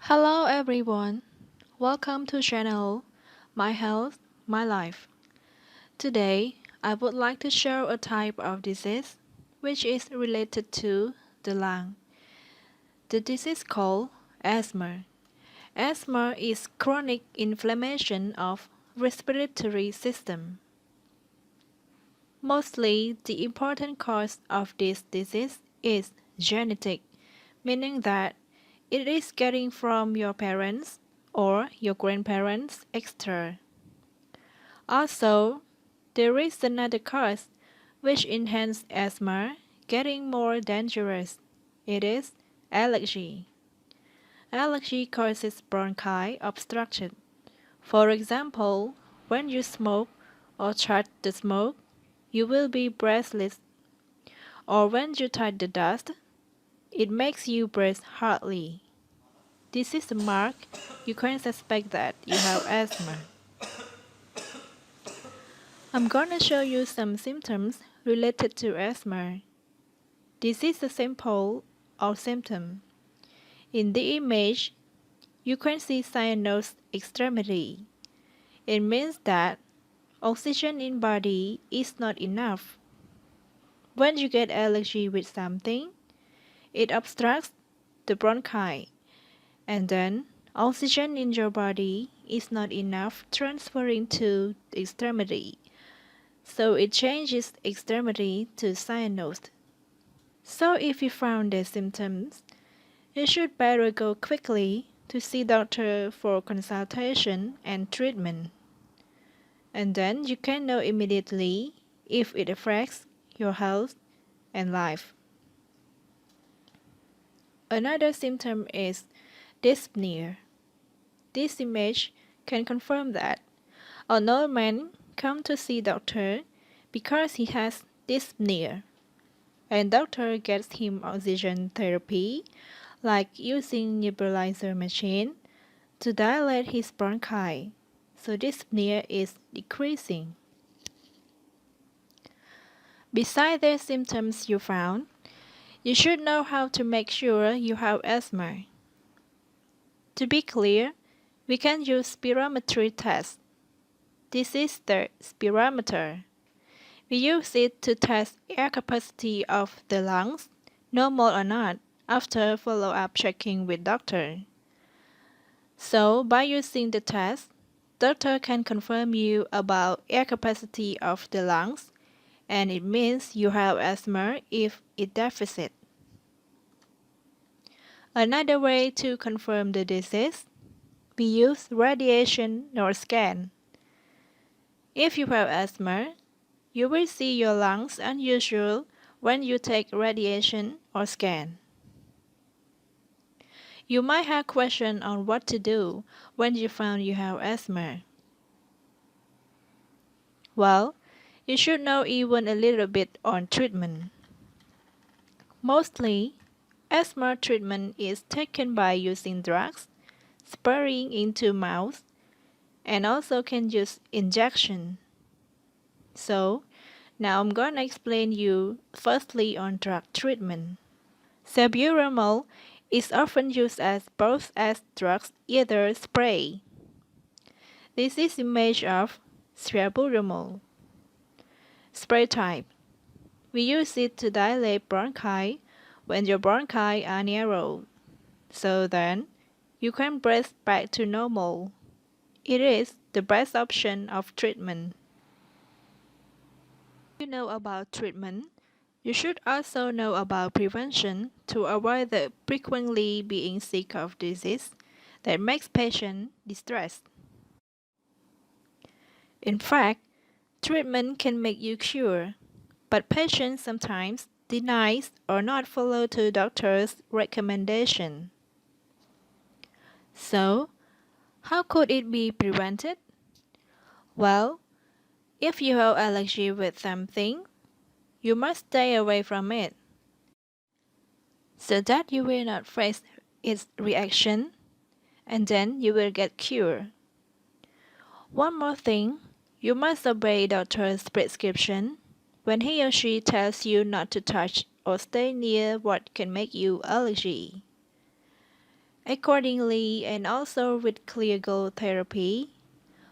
Hello everyone, welcome to channel My Health, My Life. Today, I would like to share a type of disease which is related to the lung. The disease called asthma. Asthma is chronic inflammation of respiratory system. Mostly, the important cause of this disease is genetic, meaning that it is getting from your parents or your grandparents extra. Also, there is another cause which enhances asthma getting more dangerous. It is allergy. Allergy causes bronchi obstruction. For example, when you smoke or try to smoke, you will be breathless. Or when you touch the dust, it makes you breathe hardly. This is a mark you can suspect that you have asthma. I'm gonna show you some symptoms related to asthma. This is a sample of symptom. In the image, you can see cyanose extremity. It means that oxygen in body is not enough. When you get allergy with something, it obstructs the bronchi, and then oxygen in your body is not enough transferring to the extremity. So it changes extremity to cyanose. So if you found the symptoms, you should better go quickly to see doctor for consultation and treatment. And then you can know immediately if it affects your health and life. Another symptom is dyspnea. This image can confirm that an old man comes to see doctor because he has dyspnea, and doctor gets him oxygen therapy like using nebulizer machine to dilate his bronchi, so dyspnea is decreasing. Besides the symptoms you found, you should know how to make sure you have asthma. To be clear, we can use spirometry test. This is the spirometer. We use it to test air capacity of the lungs, normal or not, after follow-up checking with doctor. So, by using the test, doctor can confirm you about air capacity of the lungs, and it means you have asthma if it deficit. Another way to confirm the disease, we use radiation or scan. If you have asthma, you will see your lungs unusual when you take radiation or scan. You might have questions on what to do when you found you have asthma. Well, you should know even a little bit on treatment. Mostly, asthma treatment is taken by using drugs, spraying into mouth, and also can use injection. So, now I'm gonna explain you firstly on drug treatment. Salbutamol is often used as both as drugs either spray. This is image of salbutamol. Spray type. We use it to dilate bronchi when your bronchi are narrow. So then, you can breathe back to normal. It is the best option of treatment. If you know about treatment, you should also know about prevention to avoid the frequently being sick of disease that makes patients distressed. In fact, treatment can make you cure, but patients sometimes deny or not follow to doctor's recommendation. So, how could it be prevented? Well, if you have allergy with something, you must stay away from it so that you will not face its reaction, and then you will get cured. One more thing, you must obey doctor's prescription when he or she tells you not to touch or stay near what can make you allergy. accordingly and also with clear goal therapy.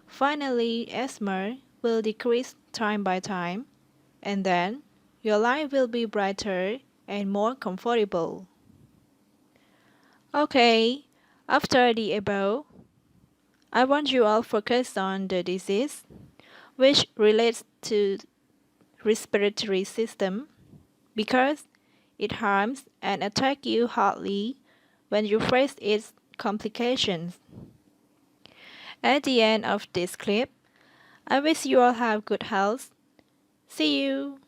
Finally, asthma will decrease time by time, and then your life will be brighter and more comfortable. Okay, after the above, I want you all focus on the disease, which relates to respiratory system, because it harms and attacks you hardly when you face its complications. At the end of this clip, I wish you all have good health. See you!